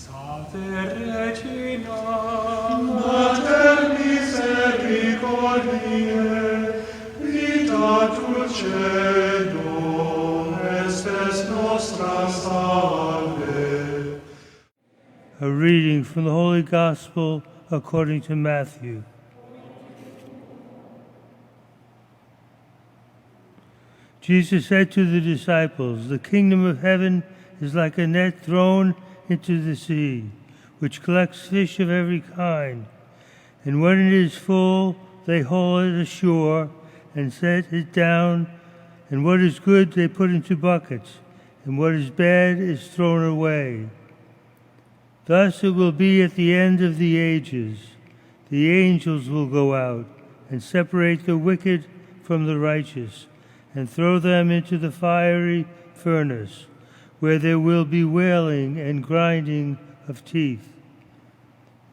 Regina, Mater misericordiae, vita dulcedo, estes nostra salve. A reading from the Holy Gospel according to Matthew. Jesus said to the disciples, "The kingdom of heaven is like a net thrown into the sea, which collects fish of every kind. And when it is full, they haul it ashore and set it down, and what is good they put into buckets, and what is bad is thrown away. Thus it will be at the end of the ages. The angels will go out and separate the wicked from the righteous, and throw them into the fiery furnace, where there will be wailing and grinding of teeth.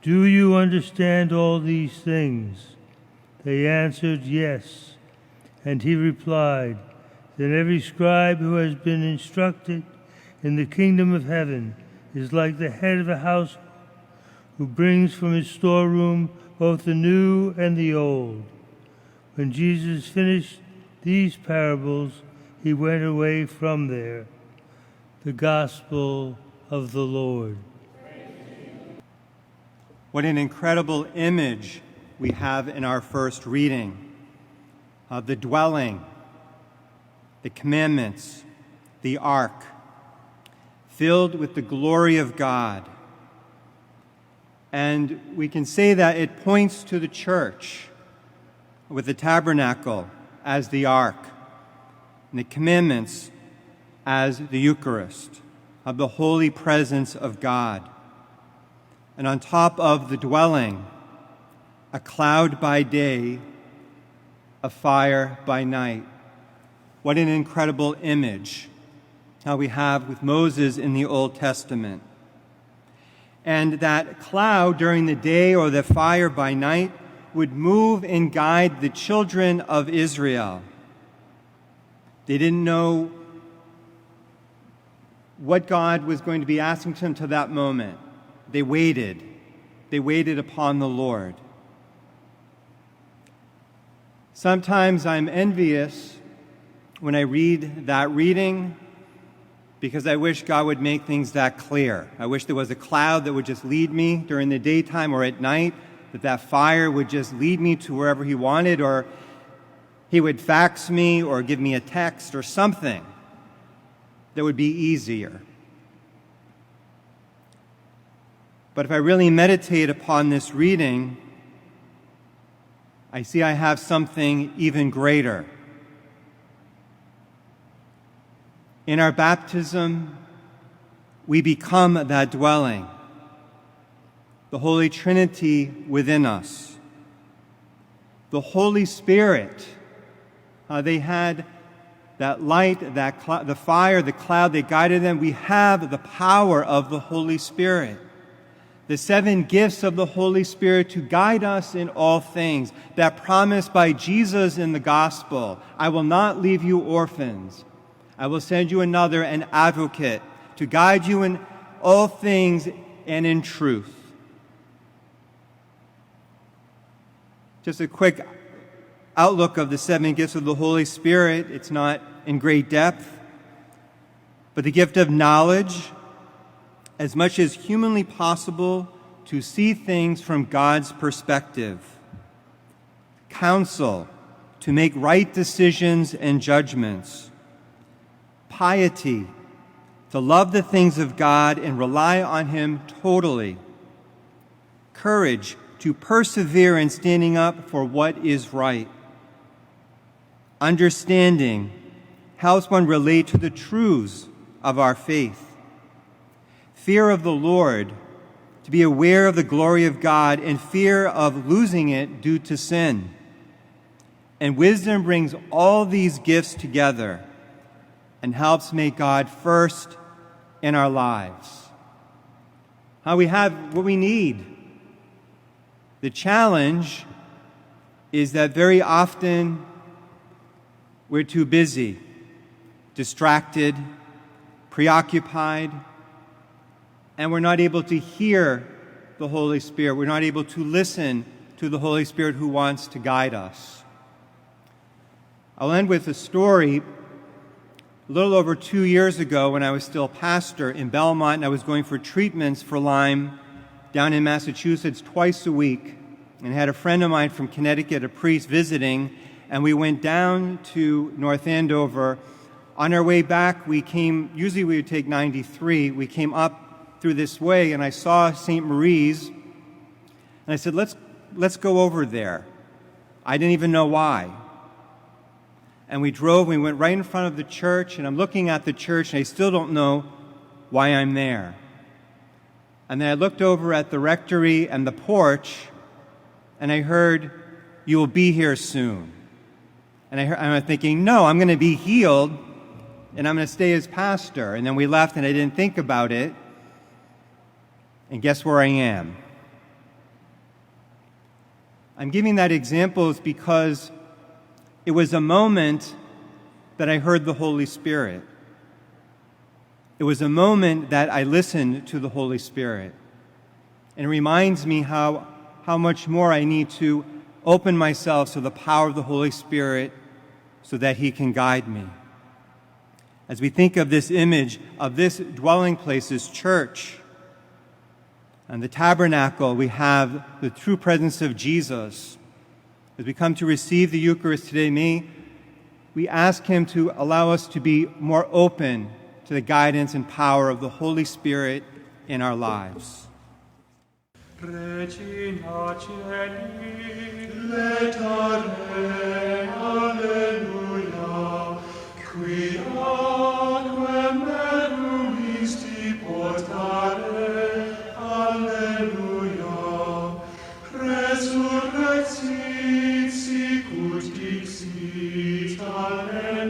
Do you understand all these things?" They answered, "Yes." And he replied, "Then every scribe who has been instructed in the kingdom of heaven is like the head of a household, who brings from his storeroom both the new and the old." When Jesus finished these parables, he went away from there. The Gospel of the Lord. What an incredible image we have in our first reading of the dwelling, the commandments, the ark, filled with the glory of God. And we can say that it points to the church, with the tabernacle as the ark, and the commandments as the Eucharist, of the holy presence of God. And on top of the dwelling, a cloud by day, a fire by night. What an incredible image how we have with Moses in the Old Testament. And that cloud during the day or the fire by night would move and guide the children of Israel. They didn't know what God was going to be asking them to that moment. They waited. They waited upon the Lord. Sometimes I'm envious when I read that reading because I wish God would make things that clear. I wish there was a cloud that would just lead me during the daytime or at night, that fire would just lead me to wherever he wanted, or he would fax me or give me a text or something that would be easier. But if I really meditate upon this reading, I see I have something even greater. In our baptism, we become that dwelling, the Holy Trinity within us. The Holy Spirit, they had that light, the fire, the cloud, they guided them. We have the power of the Holy Spirit. The 7 gifts of the Holy Spirit to guide us in all things. That promise by Jesus in the gospel, "I will not leave you orphans. I will send you another, an advocate, to guide you in all things and in truth." Just a quick outlook of the 7 gifts of the Holy Spirit. It's not in great depth, but the gift of knowledge, as much as humanly possible, to see things from God's perspective. Counsel, to make right decisions and judgments. Piety, to love the things of God and rely on him totally. Courage, to persevere in standing up for what is right. Understanding helps one relate to the truths of our faith. Fear of the Lord, to be aware of the glory of God and fear of losing it due to sin. And wisdom brings all these gifts together and helps make God first in our lives. How we have what we need. The challenge is that very often we're too busy, distracted, preoccupied, and we're not able to hear the Holy Spirit. We're not able to listen to the Holy Spirit who wants to guide us. I'll end with a story. A little over 2 years ago, when I was still pastor in Belmont, and I was going for treatments for Lyme down in Massachusetts twice a week, and had a friend of mine from Connecticut, a priest, visiting, and we went down to North Andover. On our way back, usually we would take 93, we came up through this way, and I saw St. Marie's, and I said, let's go over there. I didn't even know why. And we went right in front of the church, and I'm looking at the church, and I still don't know why I'm there. And then I looked over at the rectory and the porch, and I heard, "You will be here soon." And I'm thinking, no, I'm going to be healed, and I'm going to stay as pastor. And then we left, and I didn't think about it. And guess where I am? I'm giving that example because it was a moment that I heard the Holy Spirit. It was a moment that I listened to the Holy Spirit. And it reminds me how much more I need to open myself to the power of the Holy Spirit so that He can guide me. As we think of this image of this dwelling place, this church, and the tabernacle, we have the true presence of Jesus. As we come to receive the Eucharist today, may we ask Him to allow us to be more open to the guidance and power of the Holy Spirit in our lives. Regina Celi, letare, alleluia, qui aquam meruisti portare, alleluia, resurrexit sicut dixit, alleluia.